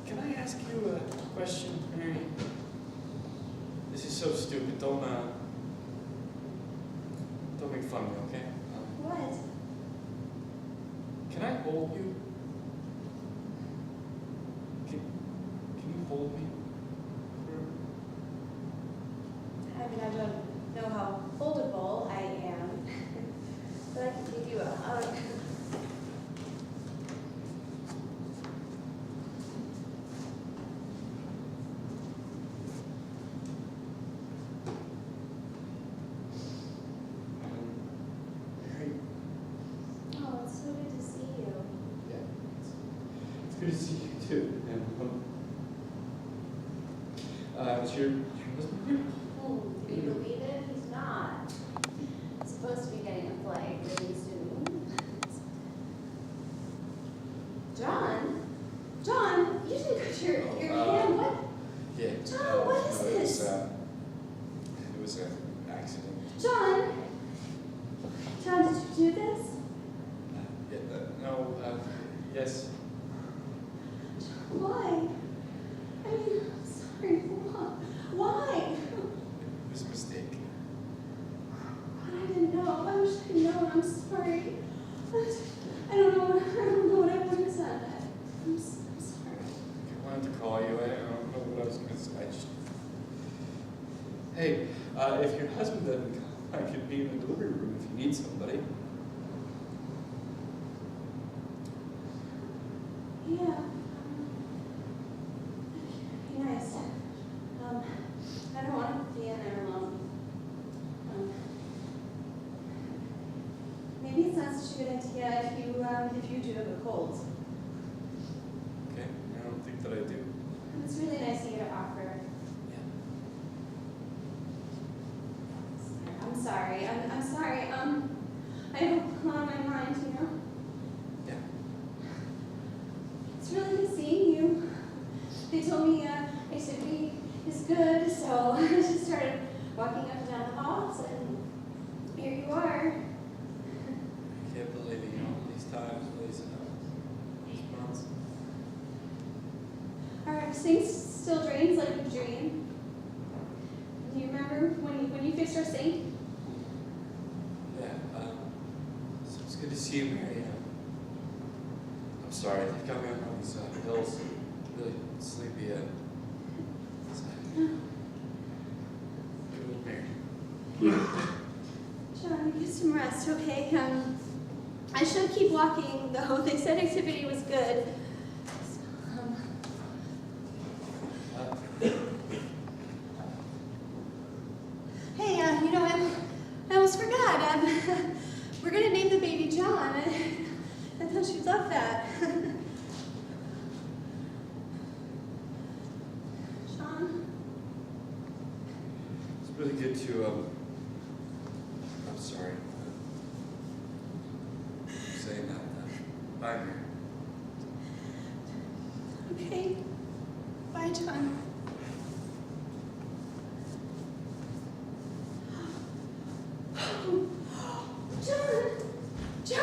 Can I ask you a question, Mary? This is so stupid. Don't make fun of me, okay? What? Can I hold you? Can you hold me? I mean, I don't know how foldable I am, but I can give you a hug. Good to see you too. And, is your husband here? Can you believe it? He's not. He's supposed to be getting a flight really soon. John, you didn't cut your hand. What? Yeah. John, what is this? It was an accident. John, did you do this? No. Yes. Why? I mean, I'm sorry. Why? It was a mistake. I didn't know. I wish I'd known. I'm sorry. I don't know what I would have said. I'm sorry. I wanted to call you. I don't know what I was going to say. Hey, if your husband doesn't come, I could be in the delivery room if you need somebody. Yeah. Nice. I don't want to be in there alone. Maybe it's not such a good idea if you do have a cold. Okay, I don't think that I do. It's really nice of you to offer. Yeah. I'm sorry. I'm sorry. I have a lot on my mind, you know. Yeah. It's really good seeing you. They told me I should be is good, so I just started walking up and down the halls, and here you are. I can't believe it, all these times, these months. Are things still drains like a dream? Do you remember when you fixed our sink? Yeah, so it's good to see you, Mary. I'm sorry, they've got me on these pills. Really sleepy. Mary. John, get some rest, okay? I should keep walking, though. They said activity was good. Hey, you know, I almost forgot. We're gonna name the baby John. I thought you'd love that. John? It's really good to, I'm sorry. I'm saying that. Bye, Mary. Okay. Bye, John. John, I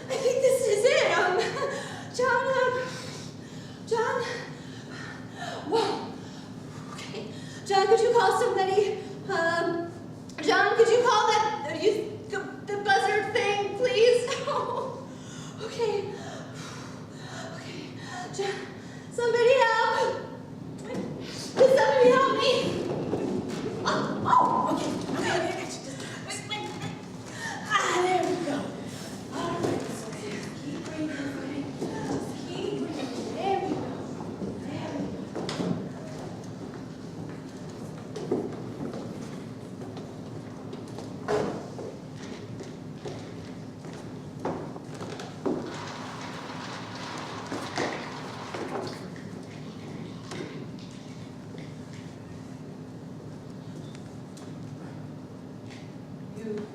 think this is it. John. Whoa. Okay. John, could you call somebody? John, could you call the buzzer thing, please? Okay. John, somebody help. Can somebody help me? Okay. Wait. There we go. All right, so just keep breathing, buddy. Just keep breathing. There we go.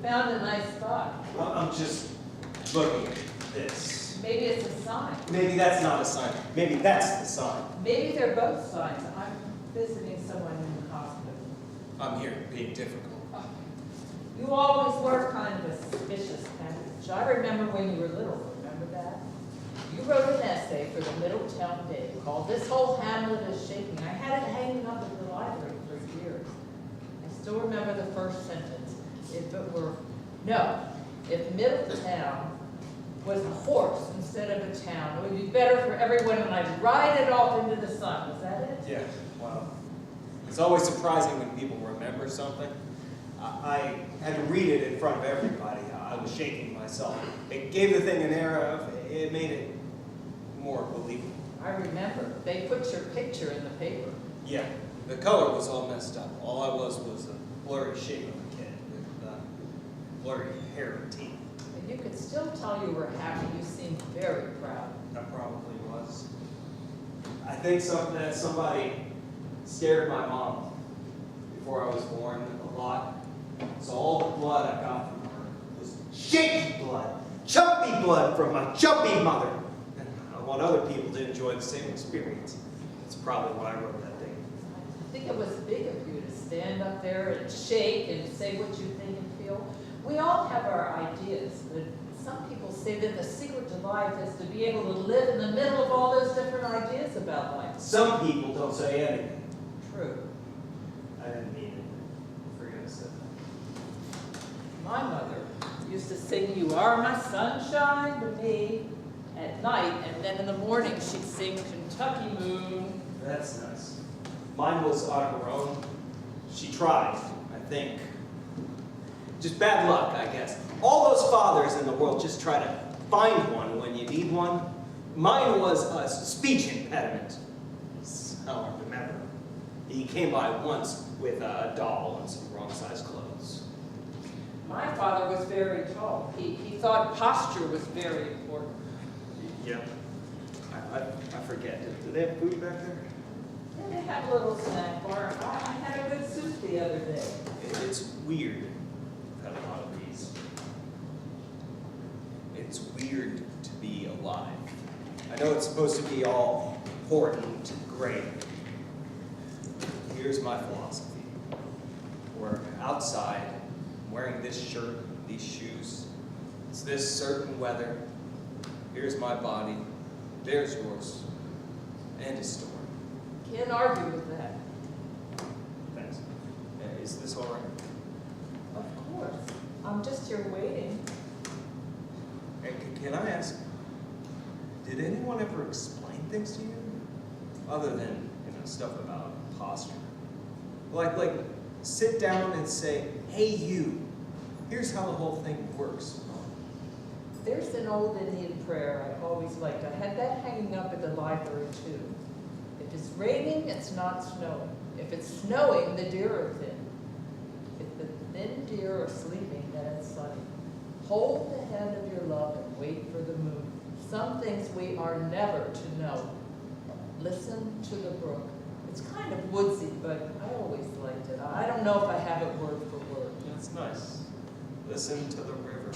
Found a nice spot. I'm just looking at this. Maybe it's a sign. Maybe that's not a sign. Maybe that's the sign. Maybe they're both signs. I'm visiting someone in the hospital. I'm here being difficult. You always were kind of a suspicious package. I remember when you were little. Remember that? You wrote an essay for the Middletown Daily. called. This whole hamlet is shaking. I had it hanging up in the library for years. I still remember the first sentence. If Middletown was a horse instead of a town, it would be better for everyone and I'd ride it off into the sun. Was that it? Yeah, well, it's always surprising when people remember something. I had to read it in front of everybody. I was shaking myself. It gave the thing an air of, it made it more believable. I remember. They put your picture in the paper. Yeah, the color was all messed up. All I was a blurry shape of a kid with blurry hair and teeth. And you could still tell you were happy. You seemed very proud. I probably was. I think that somebody scared my mom before I was born a lot. So all the blood I got from her was shaky blood, chumpy blood from my chumpy mother. And I want other people to enjoy the same experience. That's probably why I wrote that thing. I think it was big of you to stand up there and shake and say what you think and feel. We all have our ideas, but some people say that the secret to life is to be able to live in the middle of all those different ideas about life. Some people don't say anything. True. I didn't mean it. For goodness sake. My mother used to sing "You Are My Sunshine" to me at night, and then in the morning she'd sing "Kentucky Moon." That's nice. Mine was on her own. She tried, I think. Just bad luck, I guess. All those fathers in the world just try to find one when you need one. Mine was a speech impediment. That's how I remember. He came by once with a doll and some wrong-sized clothes. My father was very tall. He thought posture was very important. Yeah. I forget. Do they have food back there? And they had a little snack bar. I had a good soup the other day. It's weird. I've had a lot of these. It's weird to be alive. I know it's supposed to be all important and great. Here's my philosophy. We're outside, wearing this shirt, these shoes. It's this certain weather. Here's my body. There's yours. And a story. Can't argue with that. Thanks. Is this all right? Of course. I'm just here waiting. Hey, can I ask, did anyone ever explain things to you? Other than, stuff about posture. Like, sit down and say, hey you, here's how the whole thing works. There's an old Indian prayer I always liked. I had that hanging up at the library too. If it's raining, it's not snowing. If it's snowing, the deer are thin. If the thin deer are sleeping, then it's sunny. Hold the hand of your love and wait for the moon. Some things we are never to know. Listen to the brook. It's kind of woodsy, but I always liked it. I don't know if I have it word for word. That's nice. Listen to the river.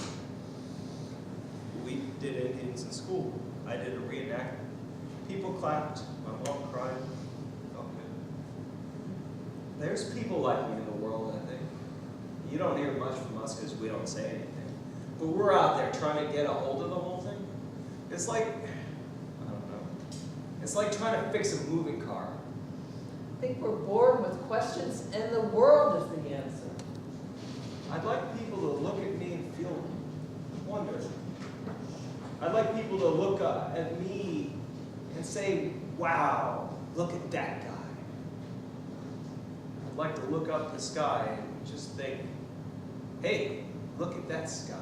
We did Indians in school. I did a reenactment. People clapped. My mom cried. Felt good. There's people like me in the world, I think. You don't hear much from us because we don't say anything. But we're out there trying to get a hold of the whole thing. It's like, I don't know. It's like trying to fix a moving car. I think we're born with questions, and the world is the answer. I'd like people to look at me and feel wonder. I'd like people to look at me and say, wow, look at that guy. I'd like to look up the sky and just think, hey, look at that sky.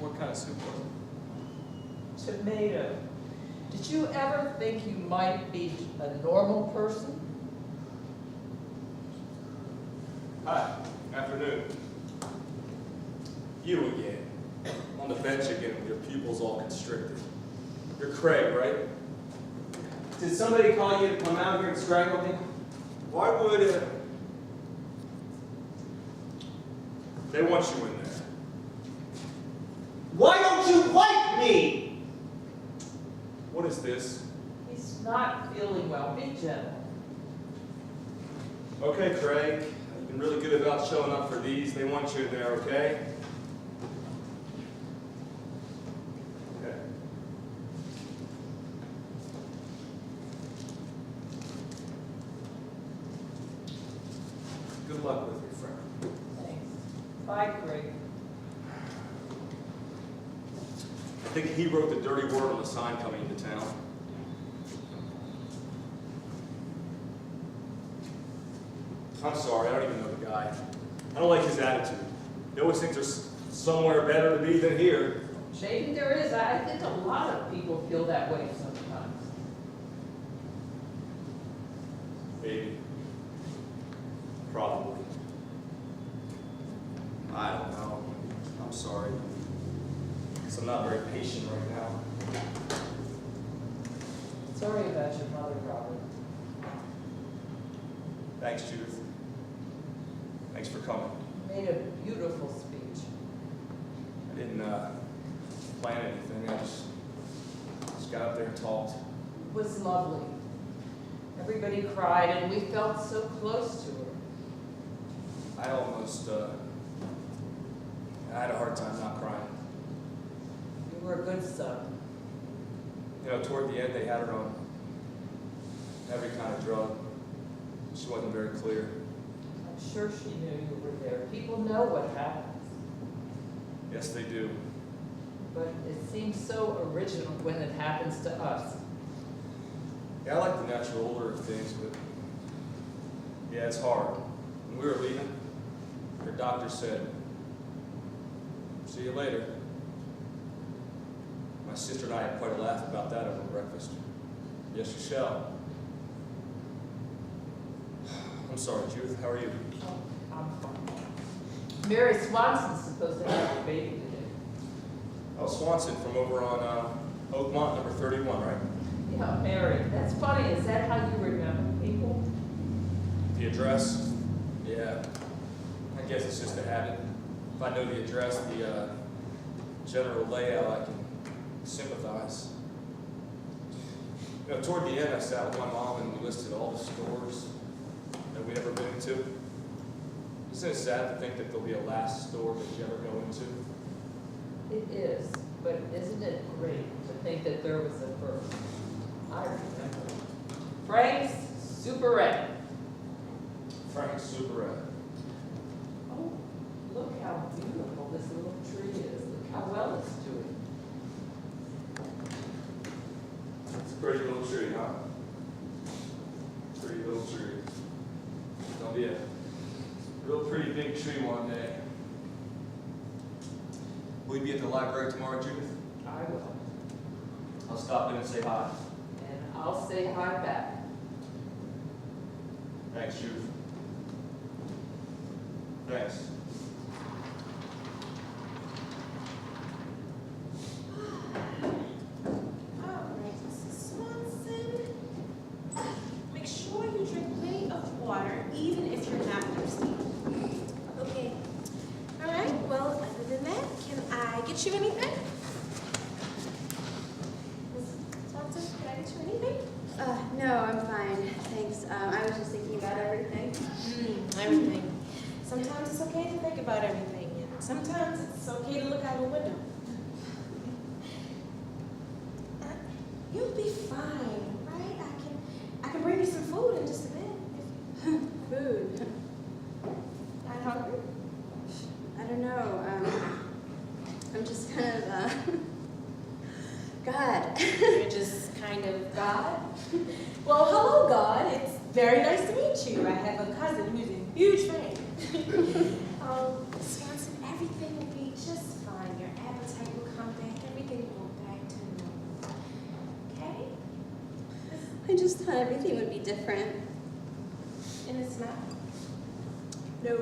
What kind of soup was it? Tomato. Did you ever think you might be a normal person? Hi, afternoon. You again. On the bench again with your pupils all constricted. You're Craig, right? Did somebody call you to come out here and strangle me? Why would they want you in there? Why don't you like me? What is this? He's not feeling well. Be gentle. Okay, Craig. You've been really good about showing up for these. They want you in there, okay? think he wrote the dirty word on the sign coming into town. I'm sorry, I don't even know the guy. I don't like his attitude. He always thinks there's somewhere better to be than here. Maybe there is. I think a lot of people feel that way sometimes. Maybe. Probably. I don't know. I'm sorry. Guess I'm not very patient right now. Sorry about your mother, Robert. Thanks, Judith. Thanks for coming. You made a beautiful speech. I didn't plan anything. I just got up there and talked. It was lovely. Everybody cried, and we felt so close to her. I almost, I had a hard time not crying. You were a good son. You know, toward the end, they had her on every kind of drug. She wasn't very clear. I'm sure she knew you were there. People know what happens. Yes, they do. But it seems so original when it happens to us. Yeah, I like the natural order of things, but yeah, it's hard. When we were leaving, her doctor said, "See you later." My sister and I had quite a laugh about that over breakfast. Yes, you shall. I'm sorry, Judith. How are you? Oh, I'm fine. Mary Swanson's supposed to have a baby today. Oh, Swanson from over on Oakmont, number 31, right? Yeah, Mary. That's funny. Is that how you remember people? The address? Yeah. I guess it's just a habit. If I know the address, the general layout, I can sympathize. You know, toward the end, I sat with my mom and we listed all the stores that we'd ever been into. Isn't it sad to think that there'll be a last store that you ever go into? It is, but isn't it great to think that there was a first? I remember. Frank's Superette. Frank's Zemarel. Oh, look how beautiful this little tree is. Look how well it's doing. It's a pretty little tree, huh? Pretty little tree. It'll be a real pretty big tree one day. Will you be at the library tomorrow, Judith? I will. I'll stop in and say hi. And I'll say hi back. Thanks, Judith. Thanks. All right, Mrs. Swanson. Make sure you drink plenty of water, even if you're not thirsty. Okay. All right, well, other than that, can I get you anything? Mrs. Swanson, can I get you anything? No, I'm fine, thanks. I was just thinking about everything. Everything. Sometimes it's okay to think about everything, and sometimes it's okay to look out a window. You'll be fine, right? I can bring you some food in just a bit. Food. Not hungry? I don't know. I'm just kind of, God. You're just kind of God? Well, hello, God. It's very nice to meet you. I have a cousin who's a huge fan. Swanson, everything will be just fine. Your appetite will come back. Everything will go back to normal. Okay? I just thought everything would be different. And it's not. No.